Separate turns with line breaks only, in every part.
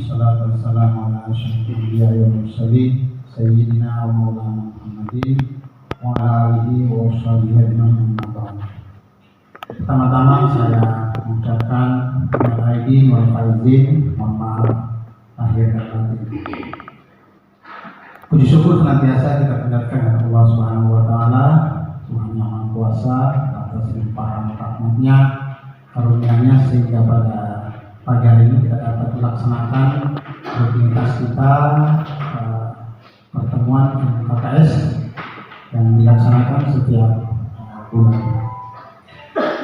wassalatu wassalamu ala asyrafil anbiya'i wal mursalin sayyidina wa maulana Muhammadin wa ala alihi wa sahbihi ajma'in. Pertama-tama saya mengucapkan minal aidin wal faizin, mohon maaf lahir dan batin. Puji syukur senantiasa kita panjatkan kepada Allah Subhanahu wa taala, Tuhan yang Maha Kuasa, atas limpahan rahmat-Nya, karunia-Nya sehingga pada pagi hari ini kita dapat melaksanakan rutinitas kita pertemuan KKS yang dilaksanakan setiap bulan.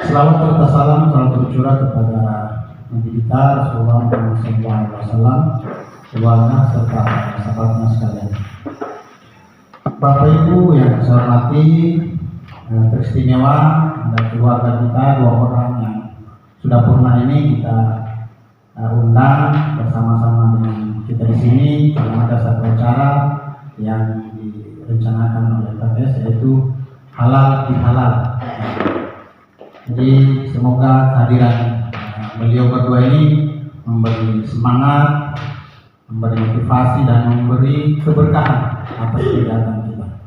Selawat serta salam selalu tercurah kepada Nabi kita Rasulullah SAW, keluarga serta sahabatnya sekalian. Bapak Ibu yang saya hormati, teristimewa ada keluarga kita, dua orang yang sudah purna ini kita undang bersama-sama dengan kita di sini karena ada satu acara yang direncanakan oleh KKS, yaitu halal bihalal. Jadi semoga kehadiran beliau berdua ini memberi semangat, memberi motivasi dan memberi keberkahan atas kegiatan kita.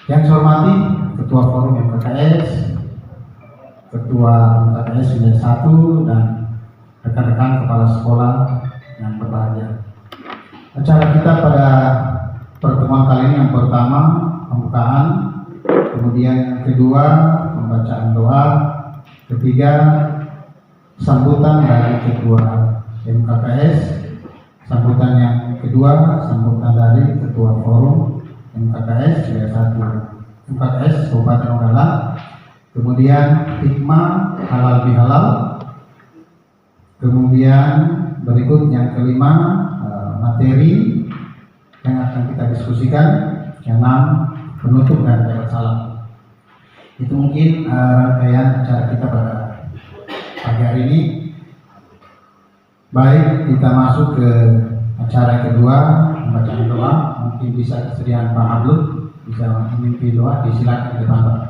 Yang saya hormati Ketua Forum KKS, Ketua KKS Wilayah 1 dan rekan-rekan kepala sekolah yang berbahagia. Acara kita pada pertemuan kali ini yang pertama pembukaan, kemudian yang kedua pembacaan doa, ketiga sambutan dari Ketua MKKS, sambutan yang kedua sambutan dari Ketua Forum MKKS Wilayah 1 MKKS Kabupaten Donggala, kemudian hikmah halal bihalal. Kemudian berikut yang kelima materi yang akan kita diskusikan, yang enam penutup dan jabat salam. Itu mungkin rangkaian acara kita pada pagi hari ini. Baik, kita masuk ke acara kedua, pembacaan doa. Mungkin bisa kesediaan Pak Abdul bisa memimpin doa, disilakan ke depan Pak.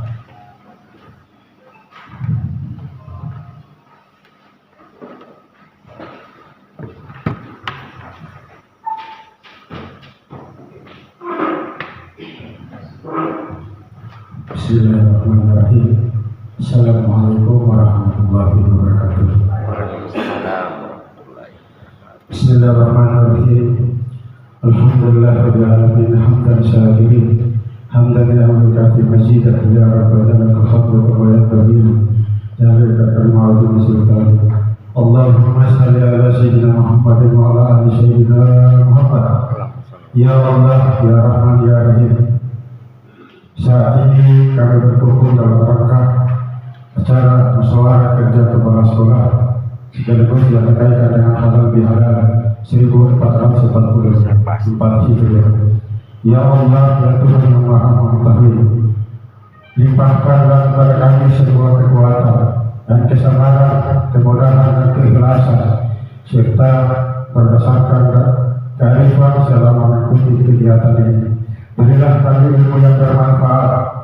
Bismillahirrahmanirrahim. Assalamualaikum warahmatullahi wabarakatuh. Bismillahirrahmanirrahim. Alhamdulillahirabbil alamin, hamdan syakirin, hamdan lillahi kafi majidah ya rabbana lakal hamdu wa yanbaghi jalika karimatu sultan. Allahumma shalli ala sayyidina Muhammadin wa ala ali sayyidina Muhammad. Ya Allah, ya Rahman, ya Rahim. Saat ini kami berkumpul dalam rangka acara musyawarah kerja kepala sekolah sekaligus yang terkait dengan halal bihalal 1444 Hijriah. Ya Allah, ya Tuhan yang Maha Mengetahui, limpahkanlah kepada kami sebuah kekuatan dan kesabaran, kemudahan dan keikhlasan serta berdasarkan kearifan selama mengikuti kegiatan ini. Berilah kami ilmu yang bermanfaat,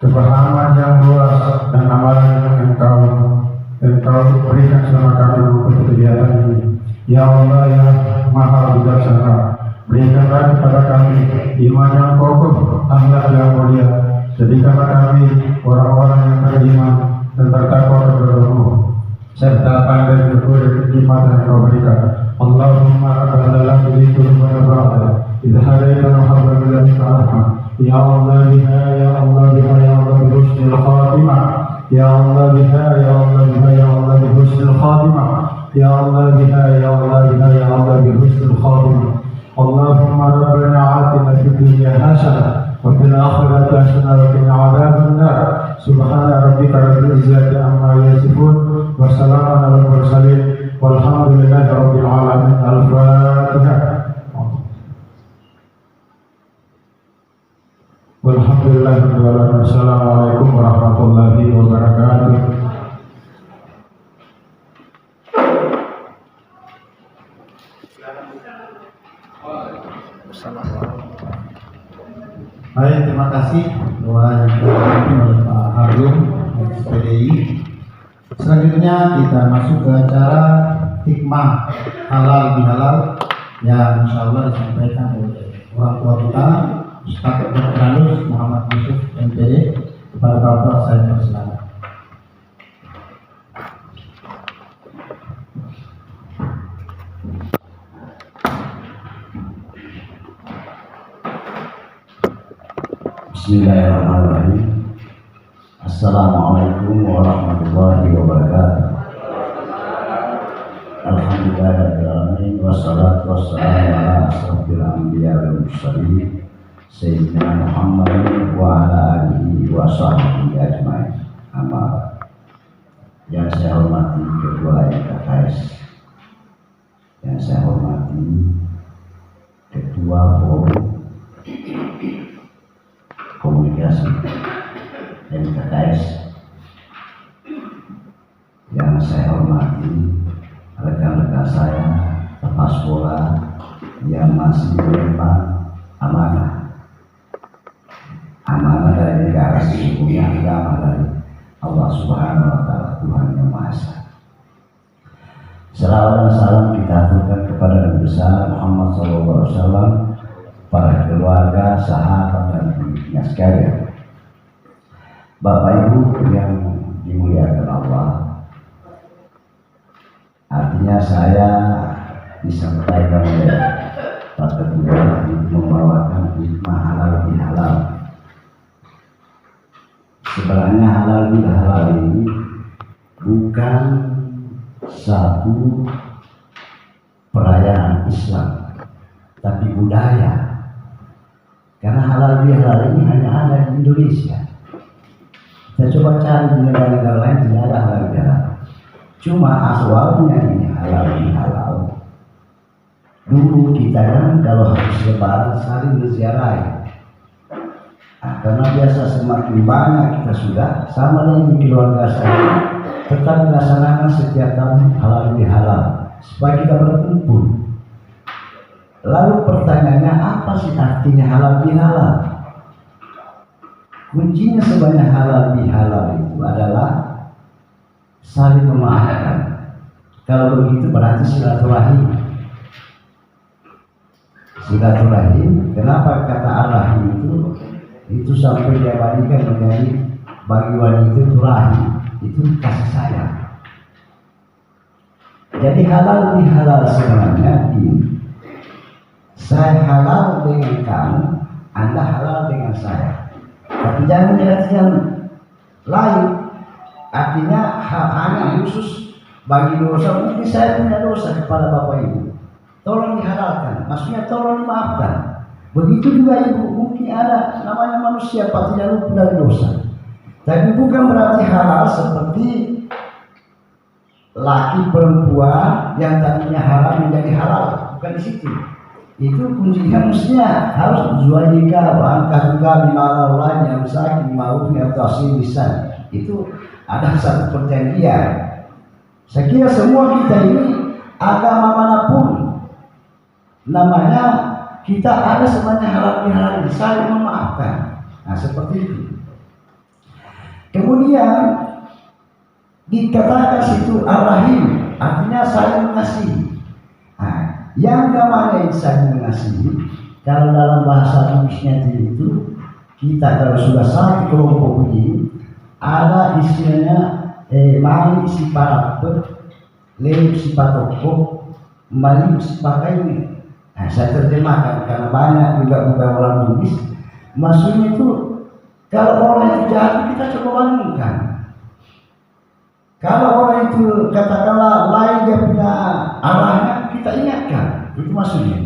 kepahaman yang luas dan amalan yang engkau berikan selama kami mengikuti kegiatan ini. Ya Allah yang Maha Bijaksana, berikanlah kepada kami iman yang kokoh, akhlak yang mulia. Jadikanlah kami orang-orang yang beriman dan bertakwa kepada-Mu, serta pandai berbuat nikmat yang Kau berikan. Allahumma rabbana la tuzigh qulubana idh hadaytana wa hab lana min rahmah. Ya Allah biha, ya Allah biha, ya Allah bi husnil khatimah. Ya Allah biha, ya Allah biha, ya Allah bi husnil khatimah. Ya Allah biha, ya Allah biha, ya Allah bi husnil khatimah. Allahumma rabbana atina fid dunya hasanah wa fil akhirati hasanah wa qina adzaban nar. Subhana rabbika rabbil izzati amma yasifun wa salamun alal mursalin walhamdulillahi rabbil alamin. Al-Fatihah. Walhamdulillahirrahmanirrahim. Assalamualaikum warahmatullahi wabarakatuh.
Baik, terima kasih doa yang dipimpin oleh Pak Harun, SPDI. Selanjutnya kita masuk ke acara hikmah halal bihalal yang insya Allah disampaikan oleh orang tua kita Ustaz Dr. Muhammad Yusuf MPD. Kepada Bapak saya persilakan.
Bismillahirrahmanirrahim. Assalamualaikum warahmatullahi wabarakatuh. Alhamdulillahirrahmanirrahim. Wassalatu wassalamu ala asrofil anbiya wal mursalin Sayyidina Muhammad wa ala alihi wa sahbihi ajma'in. Amma yang saya hormati Ketua LKKS, yang saya hormati Ketua Forum Komunikasi LKKS, yang saya hormati rekan-rekan saya lepas bola yang masih mengemban amanah dari negara, sesungguhnya agama dari Allah Subhanahu wa Ta'ala, Tuhan yang Maha Esa. Salawat dan salam kita aturkan kepada Nabi besar Muhammad SAW, para keluarga, sahabat dan pengikutnya sekalian. Bapak Ibu yang dimuliakan Allah, artinya saya disampaikan oleh Pak Ketua untuk membawakan hikmah halal bihalal. Sebenarnya halal bihalal ini bukan satu perayaan Islam, tapi budaya. Karena halal bihalal ini hanya ada di Indonesia. Kita coba cari di negara-negara lain tidak ada halal bihalal. Cuma aswalnya ini halal bihalal. Dulu kita kan kalau habis lebaran saling berziarah. Nah, karena biasa semakin banyak kita sudah sama dengan keluarga saya, tetap dilaksanakan setiap tahun halal bihalal supaya kita berkumpul. Lalu pertanyaannya, apa sih artinya halal bihalal? Kuncinya sebanyak halal bihalal itu adalah saling memaafkan. Kalau begitu berarti silaturahim. Silaturahim, kenapa kata ar-rahim itu sampai diabadikan menjadi bagi wanita itu rahim, itu kasih sayang. Jadi halal bihalal sebenarnya ini, saya halal dengan kamu, Anda halal dengan saya. Tapi jangan diartikan lain. Artinya hanya khusus bagi dosa. Mungkin saya punya dosa kepada Bapak Ibu, tolong dihalalkan. Maksudnya tolong dimaafkan. Begitu juga Ibu, mungkin ada namanya manusia pasti tidak luput dari dosa. Tapi bukan berarti halal seperti laki perempuan yang tadinya haram menjadi halal. Bukan di situ. Itu kuncinya mestinya harus zuwajika wa angkatuka bima'ala lain yang sakit ma'ruf atau asil lisan. Itu ada satu perjanjian. Saya kira semua kita ini agama manapun namanya kita ada semuanya halal bihalal, saling memaafkan. Nah seperti itu. Kemudian dikatakan situ ar-rahim, artinya saling mengasihi. Nah, yang namanya saling mengasihi, kalau dalam bahasa Indonesia itu kita kalau sudah satu kelompok ini ada istilahnya mali sifat lem sifat toko, mali sifat ini. Nah, saya terjemahkan karena banyak juga bukan orang Inggris. Maksudnya itu kalau orang itu jahat kita coba bangunkan. Kalau orang itu katakanlah lain dia punya arahnya, kita ingatkan. Itu maksudnya.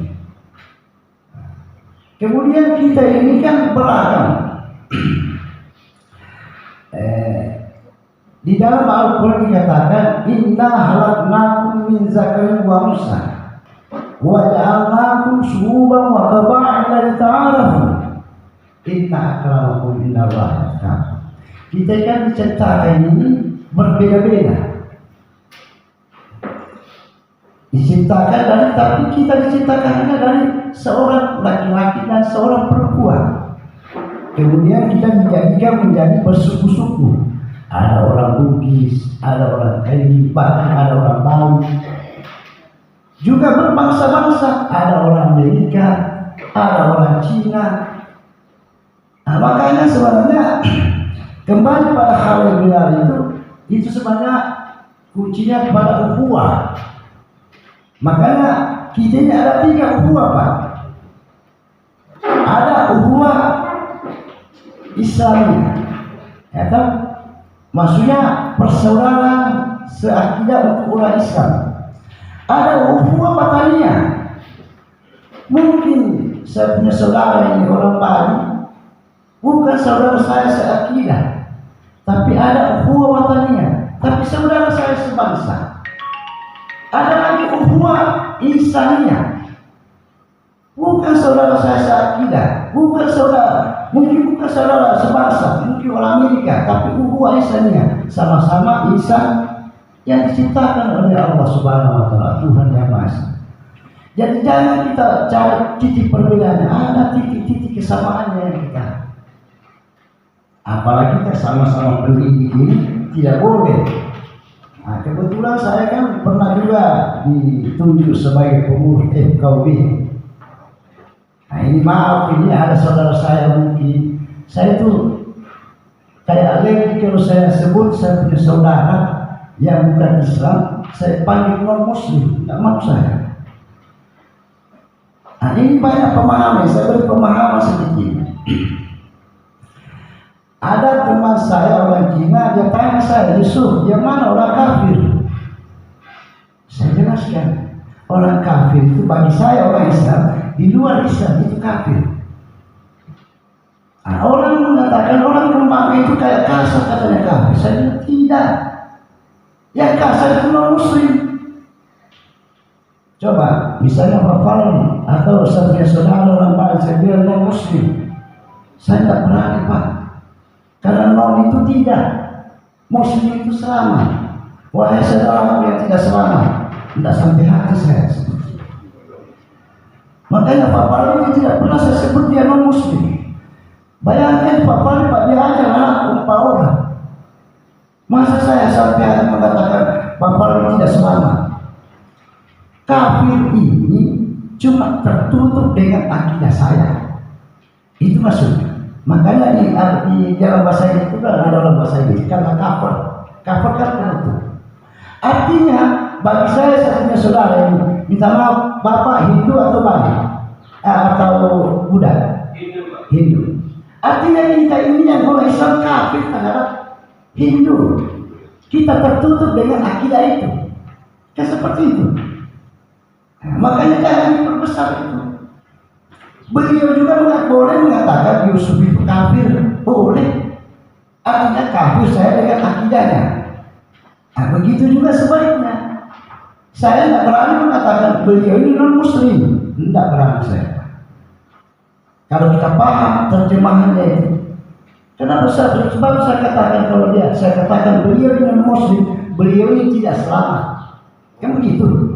Kemudian kita ini kan beragam. Di dalam Al-Quran dikatakan Inna halaknakum min zakarin wa unsa wa ja'alnakum syu'uban wa qaba'ila lita'arafu inna akramakum indallahi atqakum. Kita kan diciptakan ini berbeda-beda. Diciptakan dari, tapi kita diciptakannya dari seorang laki-laki dan seorang perempuan. Kemudian kita dijadikan menjadi bersuku-suku. Ada orang Bugis, ada orang Kaili, bahkan ada orang Bali. juga berbangsa-bangsa, ada orang Amerika, ada orang Cina. Nah, makanya sebenarnya kembali pada halal bihalal itu sebenarnya kuncinya kepada ukhuwah. Makanya kita ini ada 3 ukhuwah, Pak. Ada ukhuwah Islamiyah, ya kan? Maksudnya persaudaraan seakidah untuk umat Islam. Ada ukhuwah bataniyah. Mungkin saya punya saudara ini orang Bali, bukan saudara saya seakidah, tapi ada ukhuwah bataniyah, tapi saudara saya sebangsa. Ada lagi ukhuwah insaniyah. Bukan saudara saya seakidah, bukan saudara, mungkin bukan saudara sebangsa, mungkin orang Amerika, tapi ukhuwah insaniyah, sama-sama insan yang diciptakan oleh Allah Subhanahu wa taala, Tuhan Yang Maha Esa. Jadi jangan kita cari titik perbedaannya, ada titik-titik kesamaannya yang kita. Apalagi kita sama-sama pendidik ini tidak boleh. Nah, kebetulan saya kan pernah juga ditunjuk sebagai pengurus FKUB. Nah ini maaf, ini ada saudara saya mungkin, saya itu kayak lagi kalau saya sebut saya punya saudara yang bukan Islam, saya panggil non Muslim, tidak mau saya. Nah ini banyak pemahaman, saya beri pemahaman sedikit. Ada teman saya orang Cina, dia tanya saya, Yusuf, yang mana orang kafir? Saya jelaskan, orang kafir itu bagi saya orang Islam, di luar Islam itu kafir. Nah, orang mengatakan orang Kemang itu kayak kasar katanya kafir. Saya bilang tidak. Yang kasar itu non Muslim. Coba, misalnya Pak Fahmi atau saya punya saudara orang Bali, saya bilang non Muslim. Saya tidak berani, Pak. Karena non itu tidak. Muslim itu selamat. Wahai saudara yang tidak selamat, tidak sampai hati saya. Makanya Pak Fahmi tidak pernah saya sebut dia non Muslim. Bayangkan Pak Fahmi, Pak dia aja anak 4 orang. Masa saya sampai hari mengatakan Pak Fahmi tidak selamat? Kafir ini cuma tertutup dengan akidah saya. Itu maksudnya. Makanya di dalam bahasa ini itu kan ada dalam bahasa ini karena kafir. Kafir kan tertutup. Artinya bagi saya punya saudara ini, minta maaf, Bapak Hindu atau Bali? Atau Buddha? Hindu. Artinya kita ini yang orang Islam kafir terhadap Hindu. Kita tertutup dengan akidah itu. Kan seperti itu. Nah, makanya jangan diperbesar itu. Beliau juga boleh mengatakan Yusuf itu kafir. Boleh. Artinya kafir saya dengan akidahnya. Nah, begitu juga sebaliknya. Saya tidak berani mengatakan beliau ini non Muslim, tidak berani saya. Kalau kita paham terjemahannya itu, kenapa sebab saya katakan kalau saya katakan beliau ini non Muslim, beliau ini tidak selamat, kan begitu.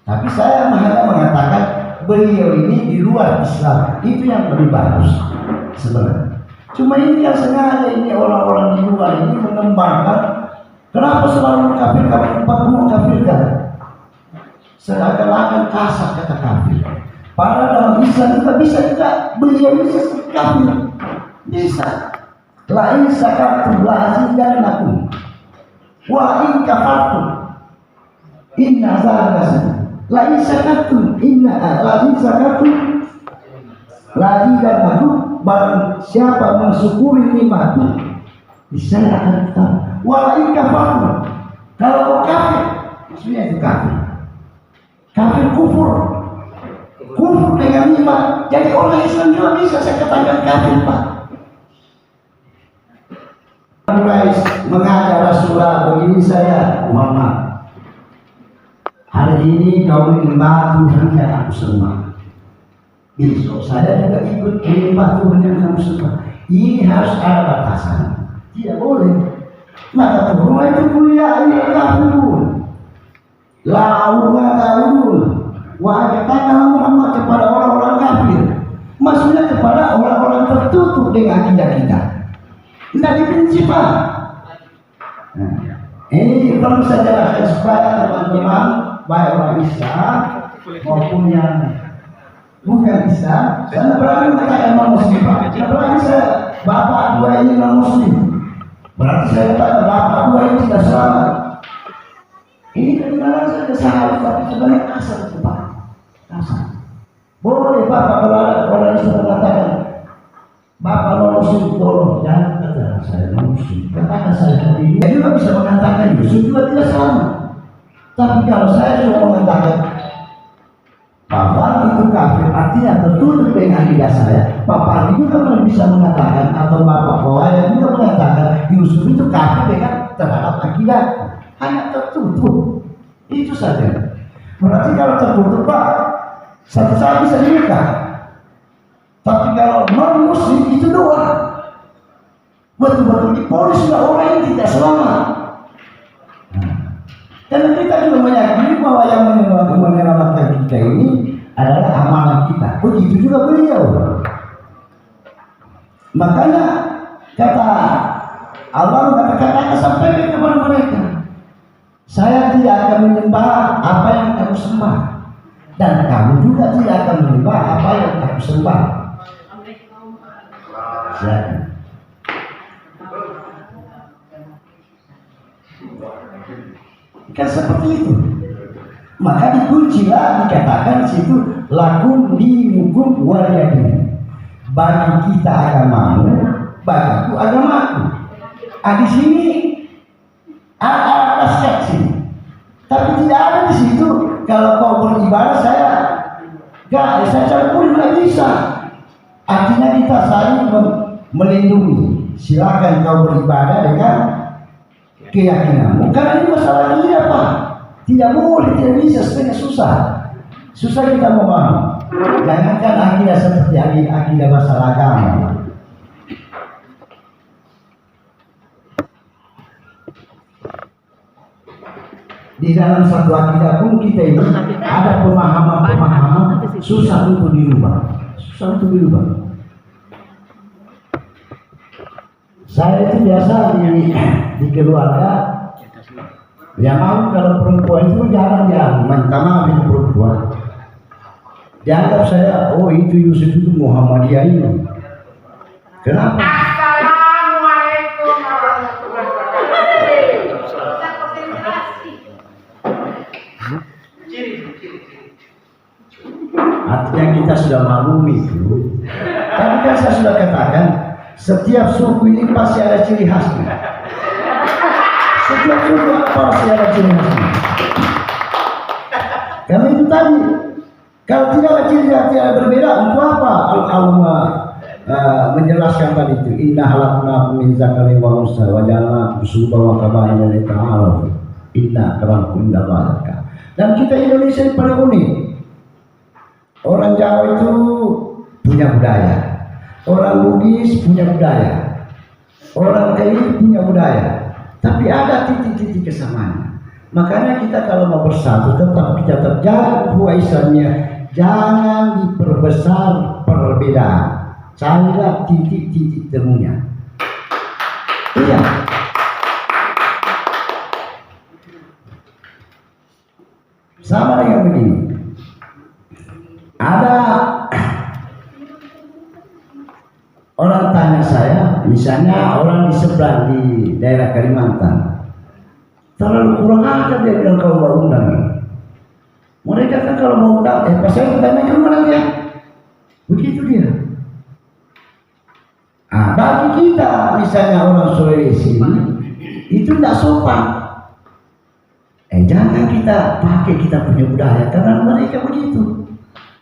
Tapi saya hanya mengatakan beliau ini di luar Islam, itu yang lebih bagus sebenarnya. Cuma ini yang sengaja ini orang-orang di luar ini mengembangkan. Kenapa selalu mengkafirkan? Seakan-akan kasar kata kafir. Padahal dalam Islam juga bisa juga beliau bisa kafir. Bisa. La in syakartum la azidannakum. Wa in kafartum inna azabi lasyadid. La in syakartum la azidannakum. Barang siapa mensyukuri nikmatku, bisa akan tahu. Walaupun kafir, kalau kafir, maksudnya itu kafir. Kafir kufur dengan iman. Jadi orang Islam juga bisa saya katakan kafir, Pak. Mulai mengajar Rasulullah begini saya, Muhammad. Hari ini kau menyembah Tuhan yang aku sembah. Besok saya juga ikut menyembah Tuhan yang kamu sembah. Ini harus ada batasan. Tidak boleh. Maka Tuhan itu mulia ini kafirun. La'umma ta'un. Wahajatana Muhammad kepada orang-orang kafir. Maksudnya kepada orang-orang tertutup dengan akidah kita. Tidak dibenci, Pak. Nah, ini kalau saya jelaskan supaya teman-teman baik orang Islam maupun yang bukan Islam, saya tidak berani mengatakan non Muslim. Tidak berani saya bapak dua ini non Muslim. Berarti saya katakan bapak dua ini tidak selamat. Ini kebenaran saya kesalahan, tapi sebenarnya kasar itu Pak. Kasar. Boleh bapak kalau ada orang Islam mengatakan bapak non Muslim, tolong jangan kata saya non Muslim. Katakan saya tadi. Dia juga bisa mengatakan Yusuf juga tidak sama. Tapi kalau saya cuma mengatakan Bapak itu kafir, artinya tertutup dengan akidah saya. Bapak juga bisa mengatakan, atau Bapak Kawaya juga mengatakan Yusuf itu kafir dengan terhadap akidah. Hanya tertutup. Itu saja. Berarti kalau tertutup Pak, satu saat bisa nikah. Tapi kalau non Muslim itu doa. Betul-betul diponis sudah orang yang tidak selamat. Dan kita juga meyakini bahwa yang menyelamatkan kita ini adalah amalan kita. Begitu juga beliau. Makanya kata Allah mengatakan sampaikan kepada mereka, saya tidak akan menyembah apa yang kamu sembah, dan kamu juga tidak akan menyembah apa yang kamu sembah. Silakan. Kan seperti itu. Maka dikuncilah dikatakan di situ lakum dinukum waliyadin. Bagi kita agamamu, bagiku agamaku. Di sini ada seksi. Tapi tidak ada di situ. Kalau kau beribadah saya campur tidak bisa. Artinya kita saling melindungi. Silakan kau beribadah dengan keyakinanmu, karena ini masalah ini apa? Tidak boleh, tidak bisa, setengah susah. Susah kita memahami. Jangankan akidah seperti akidah masalah agama. Di dalam satu akidah pun kita ini ada pemahaman susah untuk dirubah. Susah untuk dirubah. Saya itu biasa di keluarga, ya mau kalau perempuan itu jarang minta maaf itu perempuan. Dianggap saya, oh itu Yusuf itu Muhammadiyah ini. Kenapa?
Assalamualaikum warahmatullahi wabarakatuh.
Artinya kita sudah maklumi itu. Tapi kan saya sudah katakan, setiap suku ini pasti ada ciri khasnya. Setiap suku pasti ada ciri khasnya. Karena itu tadi, kalau tidak ada ciri khas yang berbeda, untuk apa Allah menjelaskan tadi itu? Inna halakna min zakari wa unsa wa ja'alnakum syu'uban wa qabaila lita'arafu. Inna akramakum indallahi. Dan kita Indonesia ini paling unik. Orang Jawa itu punya budaya. Orang Bugis punya budaya, orang Kei punya budaya, tapi ada titik-titik kesamaan. Makanya kita kalau mau bersatu tetap kita terjaga Islamnya, jangan diperbesar perbedaan. Carilah titik-titik temunya. Iya. Sama dengan begini. Ada orang tanya saya, misalnya orang di seberang di daerah Kalimantan, terlalu kurang ajar dia bilang kalau mau undang. Mereka kan kalau mau undang, pas saya tanya ke mana dia? Begitu dia. Bagi kita, misalnya orang Sulawesi itu tidak sopan. Jangan kita pakai kita punya budaya, karena mereka begitu.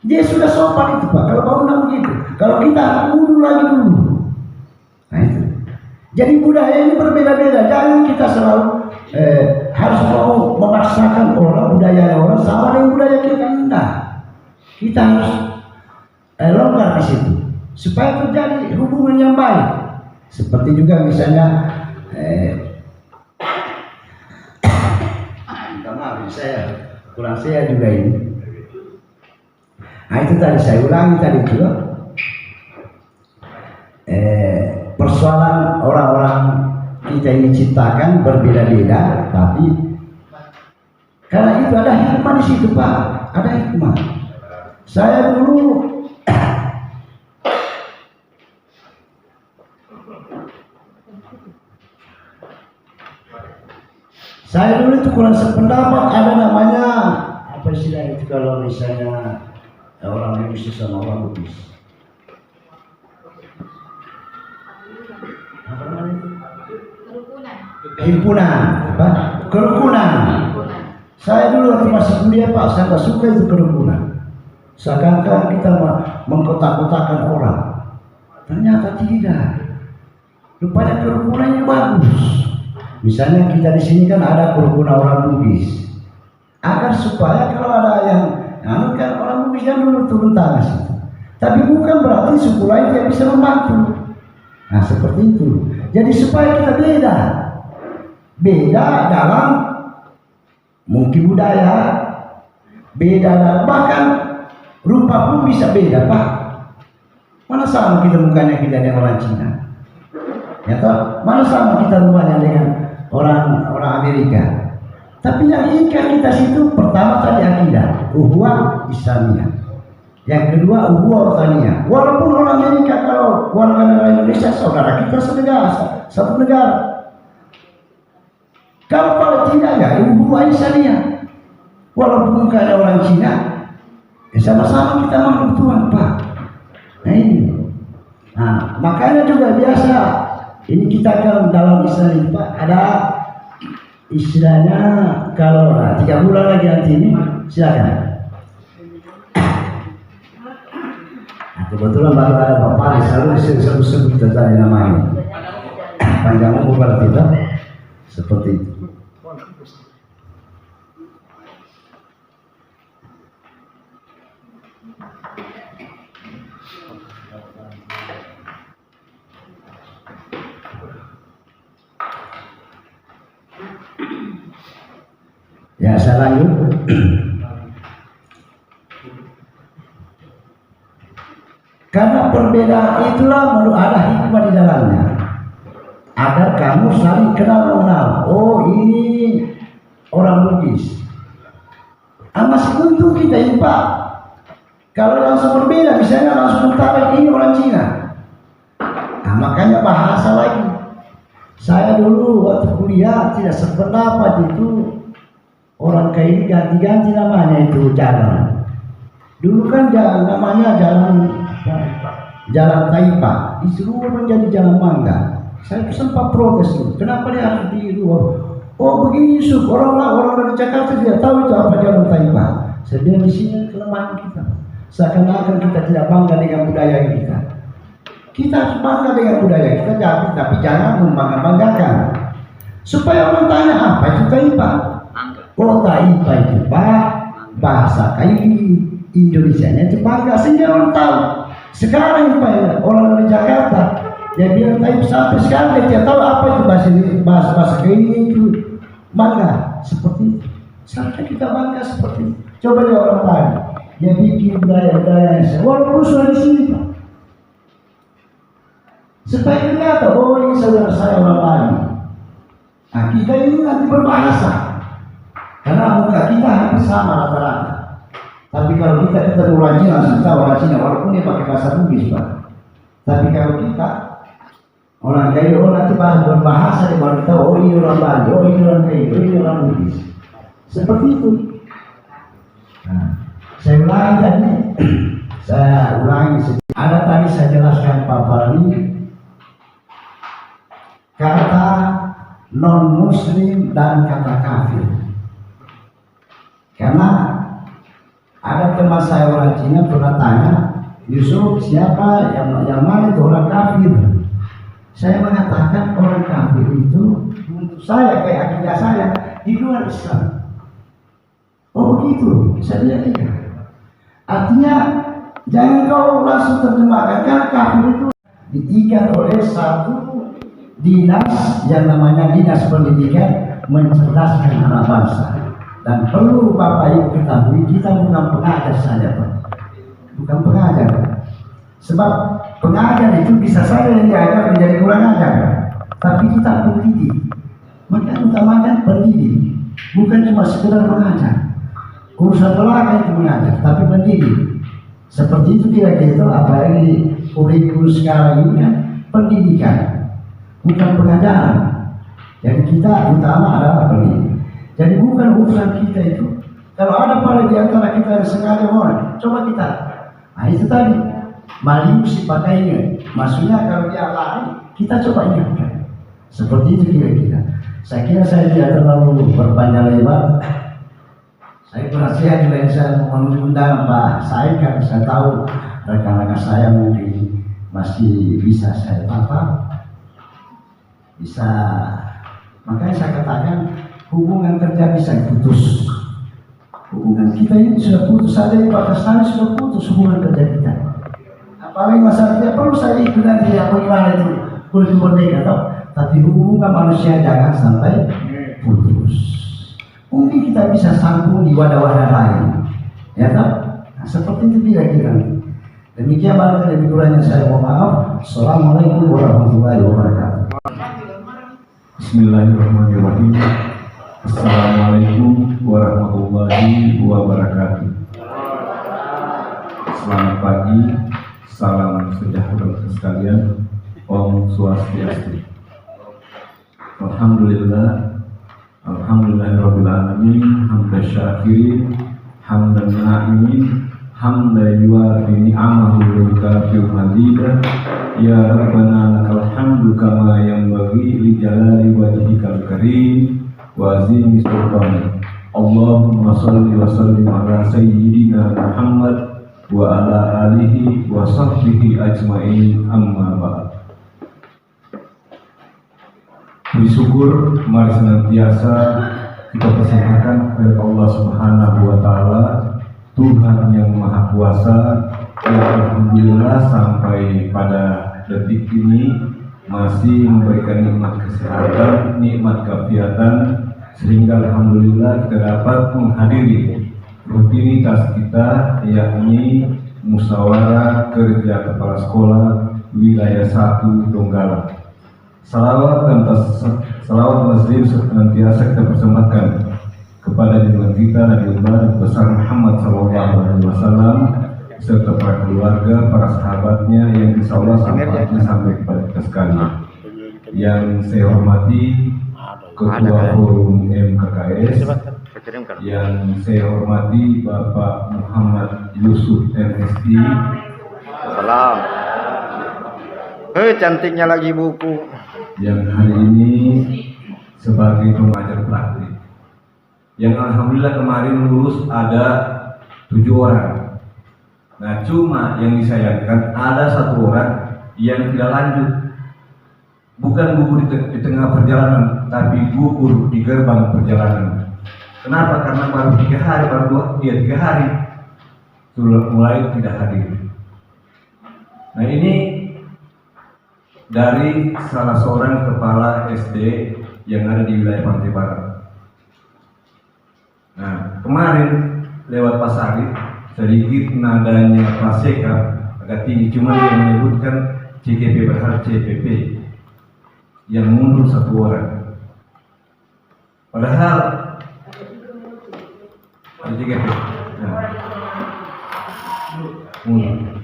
Dia sudah sopan itu Pak, kalau mau undang begitu. Kalau kita kudu lagi dulu. Nah itu. Jadi budaya ini berbeda-beda. Jangan kita selalu harus mau memaksakan orang budaya orang sama dengan budaya kita. Enggak. Kita harus longgar di situ supaya terjadi hubungan yang baik. Seperti juga misalnya maaf saya kurang saya juga ini. Nah itu tadi saya ulangi tadi juga persoalan orang-orang kita ini ciptakan berbeda-beda, tapi Karena itu ada hikmah di situ Pak, ada hikmah. Saya dulu itu kurang sependapat, ada namanya apa istilah itu kalau misalnya orang Bugis sama orang Bugis. Apa namanya? Himpunan, apa? Kerukunan. Saya dulu waktu masih kuliah Pak, saya nggak suka itu kerukunan. Seakan-akan kita mengkotak-kotakan orang. Ternyata tidak. Rupanya kerukunannya bagus. Misalnya kita di sini kan ada kerukunan orang Bugis. Agar supaya kalau ada yang kan orang Bugis yang dulu turun tangan situ. Tapi bukan berarti suku lain tidak bisa membantu. Nah seperti itu. Jadi supaya kita beda dalam mungkin budaya, beda dalam bahkan rupa pun bisa beda Pak. Mana sama kita mukanya kita dengan orang Cina, ya toh? Mana sama kita rumahnya dengan orang Amerika. Tapi yang ikat kita situ pertama tadi akidah, ukhuwah Islamiyah. Yang kedua ukhuwah wataniyah. Walaupun orang Amerika kalau warga negara Indonesia saudara kita satu negara. Kalau tidak ya ukhuwah Islamiyah. Walaupun bukan orang Cina, ya sama-sama kita makhluk Tuhan Pak. Nah ini. Nah makanya juga biasa ini kita kan dalam Islam ini Pak ada istilahnya kalau 3 bulan lagi nanti ini silakan. Nah, kebetulan baru ada Bapak selalu disebut tentang namanya. Panjang umur pada kita seperti itu. Ya saya lanjut. Karena perbedaan itulah ada hikmah di dalamnya. Agar kamu saling kenal mengenal. Oh ini orang Bugis. Masih untung kita ini Pak. Kalau langsung berbeda, misalnya langsung tarik ini orang Cina. Nah, makanya bahasa lagi. Saya dulu waktu kuliah tidak sependapat itu. Orang kayak ini ganti-ganti namanya itu jalan. Dulu kan namanya jalan Taipa, disuruh menjadi jalan Mangga. Saya sempat protes dulu. Kenapa dia harus dirubah? Oh begini Yusuf, orang dari Jakarta tidak tahu itu apa jalan Taipa. Saya bilang di sini kelemahan kita. Seakan-akan kita tidak bangga dengan budaya kita. Kita harus bangga dengan budaya kita, tapi jangan membangga-banggakan. Supaya orang tanya apa itu Taipa. Oh Taipa itu Pak, bahasa kayak Indonesianya itu bangga sehingga orang tahu. Sekarang Pak orang dari Jakarta dia bilang Taipa sampai sekarang dia tidak tahu apa itu bahasa kayak itu bangga seperti itu. Sampai kita bangga seperti itu. Coba lihat orang lain, dia bikin budaya-budaya yang walaupun sudah di sini Pak. Supaya kelihatan, oh ini saudara saya orang lain. Nah kita ini nanti berbahasa. Karena muka kita hampir sama rata-rata. Tapi kalau kita orang Cina, kita orang Cina, walaupun dia pakai bahasa Bugis Pak. Tapi kalau kita orang Gayo, nanti berbahasa dia baru kita, oh ini orang Bali, oh ini orang Gayo, oh ini orang Bugis. Seperti itu. Nah, saya ulangi tadi, ada tadi saya jelaskan Pak Fahri, kata non-muslim dan kata kafir. Karena ada teman saya orang Cina pernah tanya, Yusuf siapa yang mana itu orang kafir? Saya mengatakan orang kafir itu untuk saya kayak akidah saya di luar Islam. Oh begitu, saya bilang iya. Artinya jangan kau langsung terjemahkan karena kafir itu diikat oleh satu dinas yang namanya dinas pendidikan mencerdaskan anak bangsa. Dan perlu Bapak Ibu ketahui, kita bukan pengajar saja Pak. Bukan pengajar. Sebab pengajar itu bisa saja yang diajar menjadi kurang ajar. Tapi kita pendidik. Maka utamakan pendidik. Bukan cuma sekedar mengajar. Urusan belaka itu mengajar, tapi mendidik. Seperti itu kira-kira itu, apalagi kurikulum sekarang ini kan pendidikan, bukan pengajaran. Jadi kita utama adalah pendidik. Jadi bukan urusan kita itu. Kalau ada pada di antara kita yang sengaja orang, coba kita. Nah itu tadi, maliu si pakainya. Maksudnya kalau dia lari, kita coba ingatkan. Seperti itu kira-kira. Saya kira saya tidak terlalu berpanjang lebar. Saya berhasil juga saya mengundang Pak Said, karena saya tahu rekan-rekan saya mungkin masih bisa saya tata. Bisa, makanya saya katakan hubungan kerja bisa putus. Hubungan kita ini sudah putus saja, di Pakistan sudah putus hubungan kerja kita. Apalagi masalah tidak perlu saya ikut nanti apa gimana itu kulit merdeka atau, tapi hubungan manusia jangan sampai putus. Mungkin kita bisa sambung di wadah-wadah lain, ya tak? Nah, seperti itu kira-kira. Demikian barangkali lebih kurangnya saya mohon maaf. Assalamualaikum warahmatullahi wabarakatuh.
Bismillahirrahmanirrahim. Assalamualaikum warahmatullahi wabarakatuh. Selamat pagi, salam sejahtera sekalian. Om Swastiastu. Alhamdulillah, alhamdulillahirabbil alamin, hamdan syakirin, hamdan na'imin, hamdan yuafi ni'amahu wa yukafi'u mazidah. Ya Rabbana lakal hamdu kama yanbaghi li jalali wajhikal karim wa azimi sultanik. Allahumma shalli wa sallim ala sayyidina Muhammad wa ala alihi wa sahbihi ajmain, amma ba'd. Puji syukur mari senantiasa kita persembahkan kepada Allah Subhanahu wa taala, Tuhan yang Maha Kuasa, yang alhamdulillah sampai pada detik ini masih memberikan nikmat kesehatan, nikmat keafiatan, sehingga alhamdulillah kita dapat menghadiri rutinitas kita, yakni musyawarah kerja kepala sekolah wilayah 1 Donggala. Salawat dan salawat muslim senantiasa kita persembahkan kepada junjungan kita Nabi besar Muhammad SAW, serta para keluarga, para sahabatnya yang insya Allah sampai kepada kita sekalian. Yang saya hormati Ketua Forum MKKS, yang saya hormati Bapak Muhammad Yusuf MSI.
Salam. Cantiknya lagi buku.
Yang hari ini sebagai pengajar praktik. Yang alhamdulillah kemarin lulus ada 7 orang. Nah cuma yang disayangkan ada 1 orang yang tidak lanjut. Bukan gugur di tengah perjalanan, tapi gugur di gerbang perjalanan. Kenapa? Karena baru 3 hari, baru 3 hari sudah mulai tidak hadir. Nah ini dari salah seorang kepala SD yang ada di wilayah Pantai Barat. Nah kemarin lewat Pak Sarif, sedikit nadanya Pak Seka agak tinggi, cuma yang menyebutkan CGP berharap CPP yang mundur 1 orang. Padahal CGP mundur.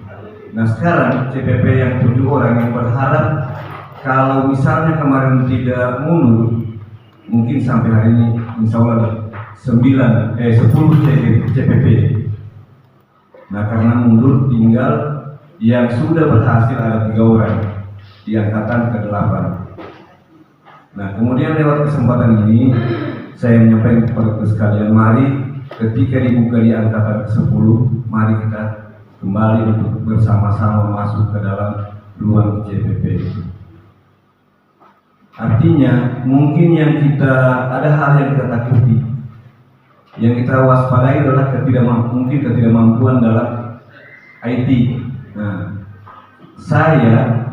Nah sekarang CPP yang 7 orang yang berharap kalau misalnya kemarin tidak mundur, mungkin sampai hari ini insya Allah 10 CPP. Nah karena mundur tinggal yang sudah berhasil ada 3 orang di angkatan ke-8. Nah kemudian lewat kesempatan ini saya menyampaikan kepada sekalian, mari ketika dibuka di angkatan ke-10, mari kita kembali untuk bersama-sama masuk ke dalam ruang CPP. Artinya mungkin yang kita ada hal yang kita takuti, yang kita waspadai adalah ketidakmampuan dalam IT. Nah, saya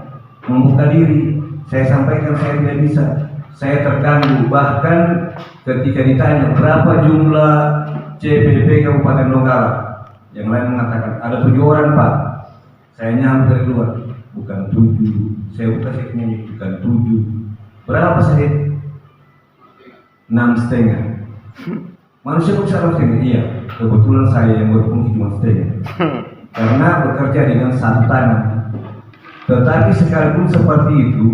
membuka diri, saya sampaikan saya tidak bisa, saya terganggu. Bahkan ketika ditanya berapa jumlah CPP Kabupaten Donggala, yang lain mengatakan ada 7 orang Pak. Saya nyampe dari luar, bukan 7. Saya buka seknya bukan 7. Berapa saya? 6,5. Manusia bisa setengah, iya. Kebetulan saya yang berfungsi cuma setengah. Karena bekerja dengan satu tangan. Tetapi sekalipun seperti itu,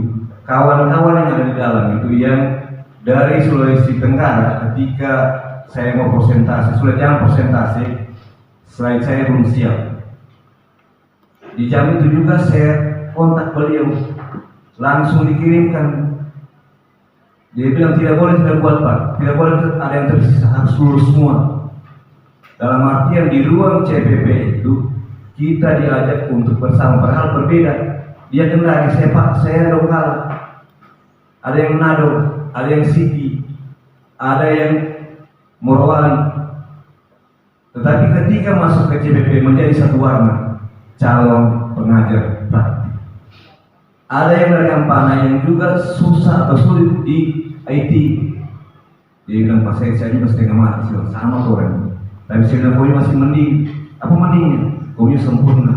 kawan-kawan yang ada di dalam itu yang dari Sulawesi Tenggara, ketika saya mau presentasi, sudah jangan presentasi, selain saya belum siap. Di jam itu juga saya kontak beliau, langsung dikirimkan. Dia bilang tidak boleh tidak buat Pak, tidak boleh ada yang tersisa, harus lulus semua. Dalam artian di ruang CPP itu kita diajak untuk bersama, padahal berbeda. Dia kendari, saya Pak, saya Donggala. Ada yang Manado, ada yang Sigi, ada yang Morowali. Tetapi ketika masuk ke CPP menjadi satu warna, calon pengajar praktik. Ada yang dari Ampana yang juga susah atau sulit di IT. Dia bilang, Pak, saya juga setengah mati, sama orang. Tapi saya bilang, kau masih mending. Apa mendingnya? Kau sempurna.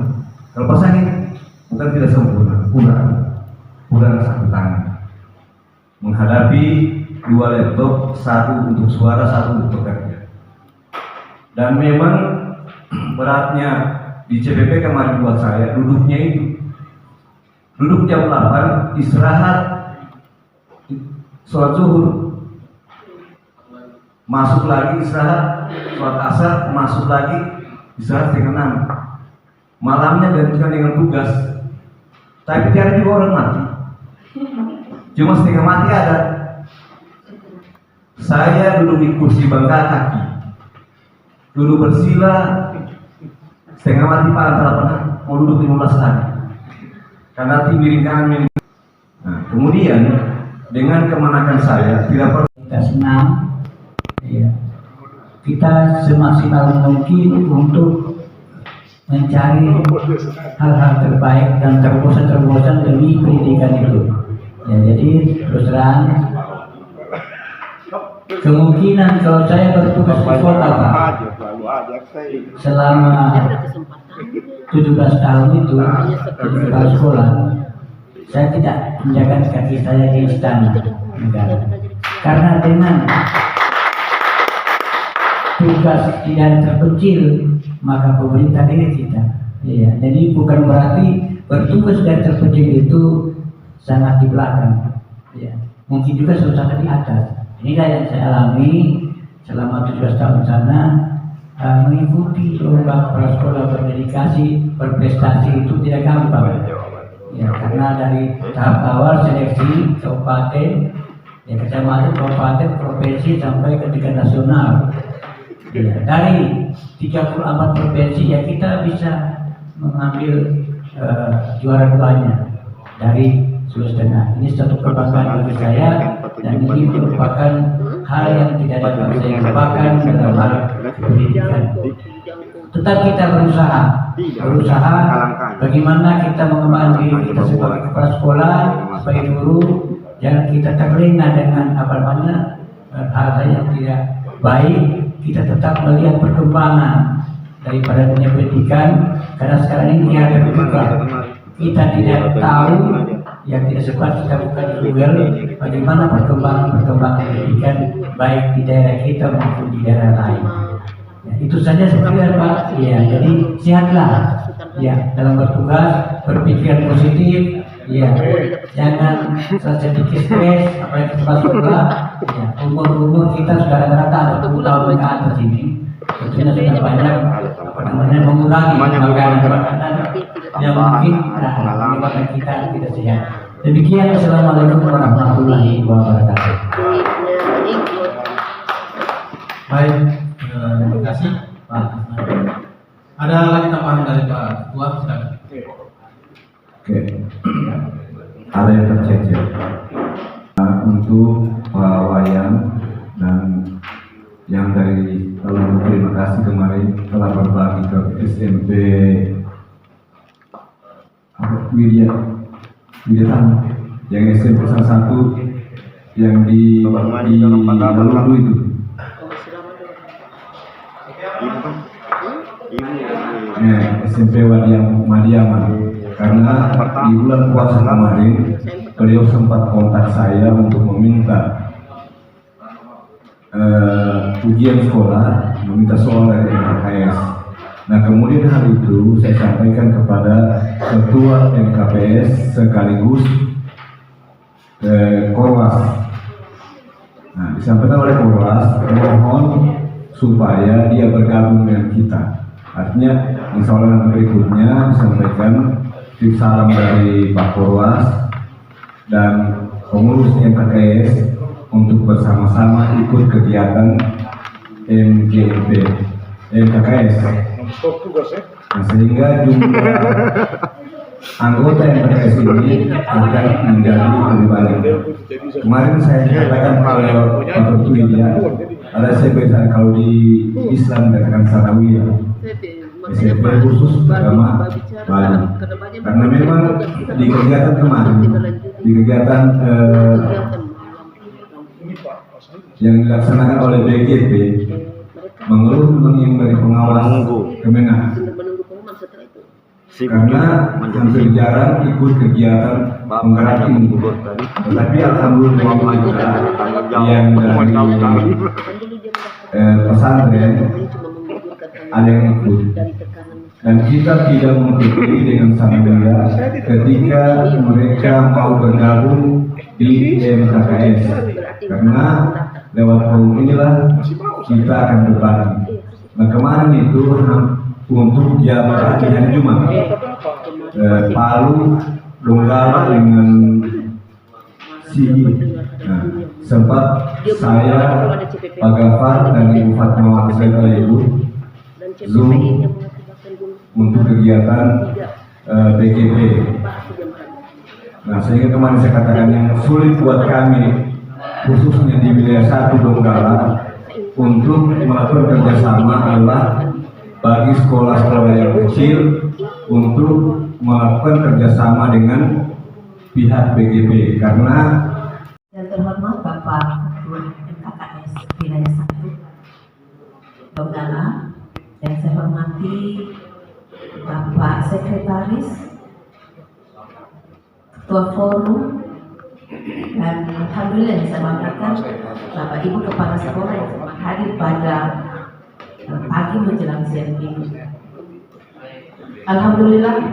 Kalau pas ini bukan tidak sempurna, kurang satu tangan. Menghadapi 2 laptop, satu untuk suara, satu untuk bekerja. Dan memang beratnya di CPP kemarin buat saya, duduknya itu. Duduk jam 8, istirahat, sholat zuhur, masuk lagi istirahat, sholat asar, masuk lagi istirahat setengah 6. Malamnya gantikan dengan tugas. Tapi tiada juga orang mati. Cuma setengah mati ada. Saya duduk di kursi bangka kaki, duduk bersila, setengah mati Pak, antara pernah mau duduk 15 hari. Karena hati miring kanan miring. Nah, kemudian dengan kemenakan saya tidak perlu
kita senang, ya. Kita semaksimal mungkin untuk mencari hal-hal terbaik dan terbosan demi pendidikan itu. Ya, jadi terus terang kemungkinan kalau saya bertugas di kota Pak selama 17 tahun itu di kepala sekolah, saya tidak menjaga kaki saya di istana negara. Karena dengan tugas di daerah terpencil, maka pemerintah diri kita. Iya, jadi bukan berarti bertugas dari terpencil itu sangat di belakang. Ya, mungkin juga sangat di atas. Inilah yang saya alami selama 17 tahun sana. Mengikuti lomba kepala sekolah berdedikasi, berprestasi itu tidak gampang. Ya, karena dari tahap awal seleksi kabupaten, ya, kecamatan, kabupaten, provinsi sampai ke tingkat nasional. Ya, dari 34 provinsi ya kita bisa mengambil juara 2-nya dari Sulawesi Tengah. Ini satu kebanggaan bagi saya dan ini merupakan hal yang tidak dapat saya lupakan dalam hal pendidikan. Tetap kita berusaha bagaimana kita mengembangkan diri kita sebagai kepala sekolah, sebagai guru, jangan kita terlena dengan hal-hal yang tidak baik. Kita tetap melihat perkembangan daripada dunia pendidikan, karena sekarang ini ada terbuka. Kita tidak tahu, yang tidak sempat kita buka di Google bagaimana perkembangan pendidikan baik di daerah kita maupun di daerah lain. Ya, itu saja sebenarnya Pak. Ya, jadi sehatlah. Ya, dalam bertugas berpikiran positif. Ya, jangan sedikit stres apalagi kepala sekolah. Ya, umur kita sudah rata-rata 20 tahun ke atas ini. Tentunya sudah banyak mengurangi makanan yang mungkin menyebabkan kita tidak sehat. Demikian, assalamualaikum warahmatullahi wabarakatuh.
Baik, terima kasih Pak. Ada lagi tambahan dari Pak Ketua? Silakan.
Oke. Ada yang tercecer. Untuk Pak Wayan dan yang dari Lalu, terima kasih kemarin telah berbagi ke SMP Widya yang SMP salah satu yang di Lalu itu. SMP Madiaman. Karena di bulan puasa kemarin beliau sempat kontak saya untuk meminta ujian sekolah, meminta soal dari MKKS. Nah, kemudian hal itu saya sampaikan kepada Ketua MKPS sekaligus Korwas. Nah, disampaikan oleh Korwas, mohon supaya dia bergabung dengan kita. Artinya, insya Allah nanti berikutnya disampaikan tip salam dari Pak Korwas dan pengurus MKKS untuk bersama-sama ikut kegiatan MKKS. Nah, sehingga jumlah anggota MKKS ini akan menjadi lebih banyak. Kemarin saya katakan kalau Pak ya, ada SMP kalau di Islam dikatakan Sanawiyah, SMP khusus agama Bali. Karena memang di kegiatan kemarin, di kegiatan yang dilaksanakan oleh BGP, mengeluh yang dari pengawas Kemenak, karena hampir jarang ikut kegiatan penggerak ini. Tetapi alhamdulillah yang dari pesantren ada yang ikut, dan kita tidak menutupi dengan Sanawiyah ketika mereka mau bergabung di MKKS, karena lewat forum inilah kita akan berbagi. Nah, kemarin itu untuk jam latihan Jumat Palu Donggala dengan Sigi. Nah, sempat saya, Pak Gafar dan Ibu Fatma Wakil Ibu Zoom untuk kegiatan BGP. Nah, sehingga kemarin saya katakan yang sulit buat kami, khususnya di wilayah 1 Donggala, untuk melakukan kerjasama adalah bagi sekolah-sekolah yang kecil untuk melakukan kerjasama dengan pihak BGP, karena
yang terhormat Bapak Ketua MKKS Wilayah 1 Donggala, yang saya hormati Bapak Sekretaris, Ketua Forum, dan alhamdulillah yang saya banggakan Bapak Ibu Kepala Sekolah yang sempat hadir pada pagi menjelang siang ini. Alhamdulillah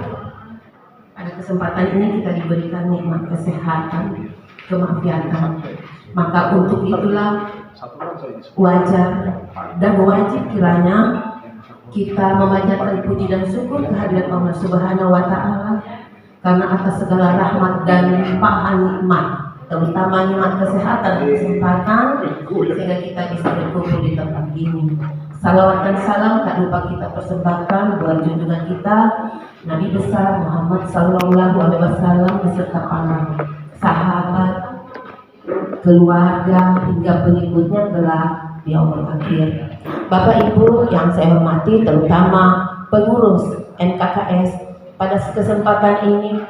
pada kesempatan ini kita diberikan nikmat kesehatan, kemafiatan. Maka untuk itulah wajar dan wajib kiranya kita memanjatkan puji dan syukur kehadirat Allah Subhanahu wa Ta'ala, karena atas segala rahmat dan limpahan nikmat, terutama nikmat kesehatan dan kesempatan, sehingga kita bisa berkumpul di tempat ini. Salawat dan salam tak lupa kita persembahkan buat junjungan kita Nabi besar Muhammad Sallallahu Alaihi Wasallam beserta para sahabat, keluarga hingga pengikutnya kelak di yaumul akhir. Bapak Ibu yang saya hormati, terutama pengurus MKKS, pada kesempatan ini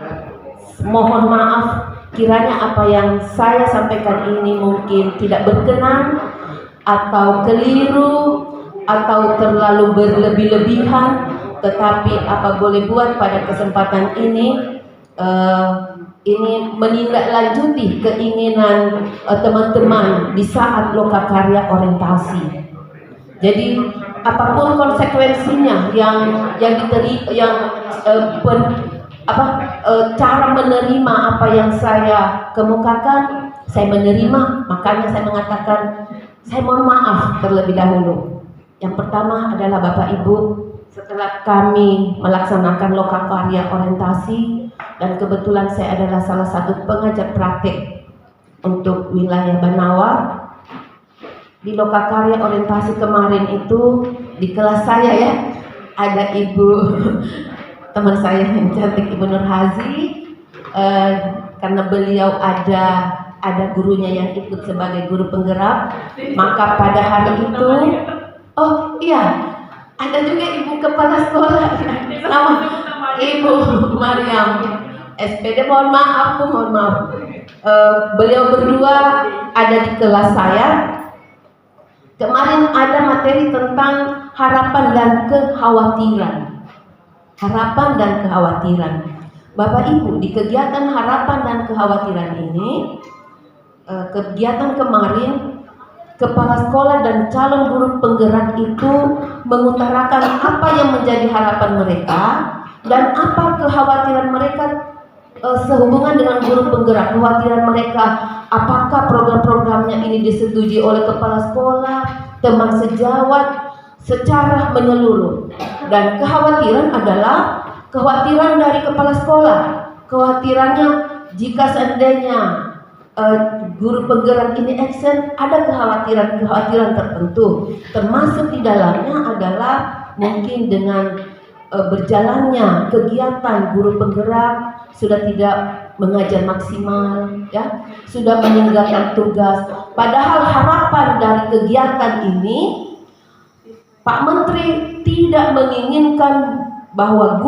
mohon maaf kiranya apa yang saya sampaikan ini mungkin tidak berkenan atau keliru atau terlalu berlebih-lebihan, tetapi apa boleh buat pada kesempatan ini menindaklanjuti keinginan teman-teman di saat lokakarya orientasi. Jadi apapun konsekuensinya cara menerima apa yang saya kemukakan, saya menerima. Makanya saya mengatakan saya mohon maaf terlebih dahulu. Yang pertama adalah Bapak Ibu, setelah kami melaksanakan lokakarya orientasi, dan kebetulan saya adalah salah satu pengajar praktik untuk wilayah Banawa. Di lokakarya orientasi kemarin itu di kelas saya ya, ada ibu teman saya yang cantik, Ibu Nur Hazi, karena beliau ada gurunya yang ikut sebagai guru penggerak, maka pada hari itu oh iya, ada juga ibu kepala sekolah sama Ibu Mariam SPD, mohon maaf. Beliau berdua ada di kelas saya. Kemarin ada materi tentang harapan dan kekhawatiran. Bapak Ibu, di kegiatan harapan dan kekhawatiran ini, kegiatan kemarin kepala sekolah dan calon guru penggerak itu mengutarakan apa yang menjadi harapan mereka dan apa kekhawatiran mereka sehubungan dengan guru penggerak. Kekhawatiran mereka, apakah program-programnya ini disetujui oleh kepala sekolah, teman sejawat secara menyeluruh. Dan kekhawatiran adalah kekhawatiran dari kepala sekolah. Kekhawatirannya jika seandainya guru penggerak ini absen, ada kekhawatiran tertentu, termasuk di dalamnya adalah mungkin dengan berjalannya kegiatan guru penggerak sudah tidak mengajar maksimal, ya, sudah meninggalkan tugas. Padahal harapan dari kegiatan ini, Pak Menteri tidak menginginkan bahwa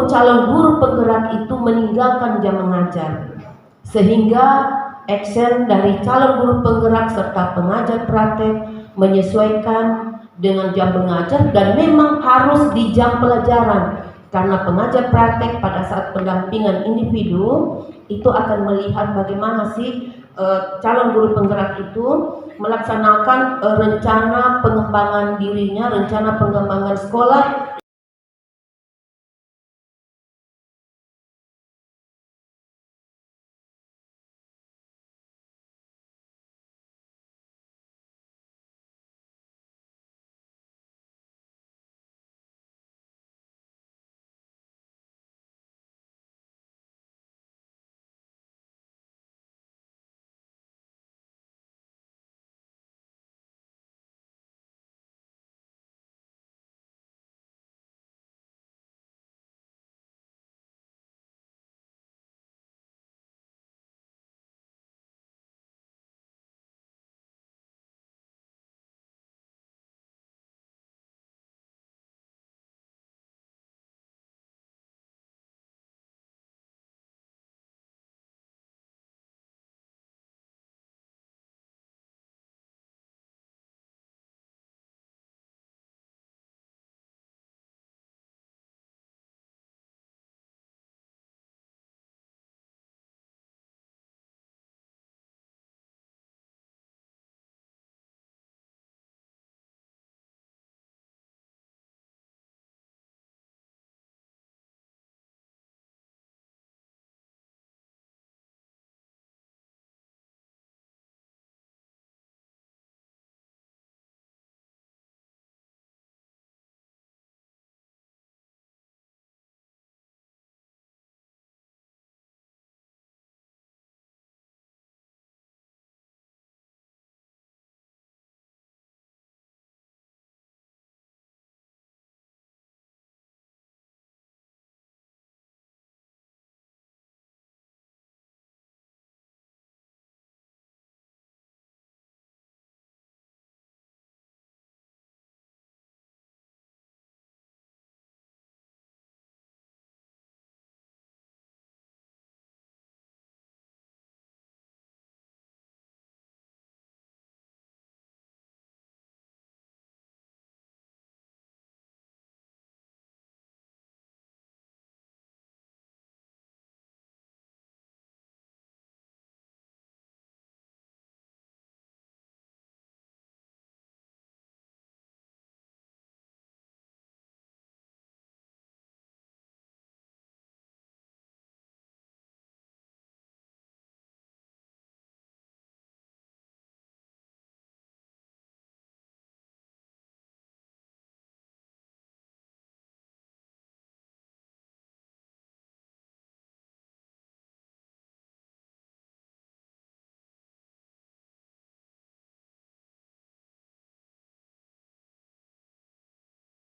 calon guru penggerak itu meninggalkan jam mengajar, sehingga action dari calon guru penggerak serta pengajar praktek menyesuaikan dengan jam mengajar dan memang harus di jam pelajaran, karena pengajar praktek pada saat pendampingan individu itu akan melihat bagaimana sih calon guru penggerak itu melaksanakan rencana pengembangan dirinya, rencana pengembangan sekolah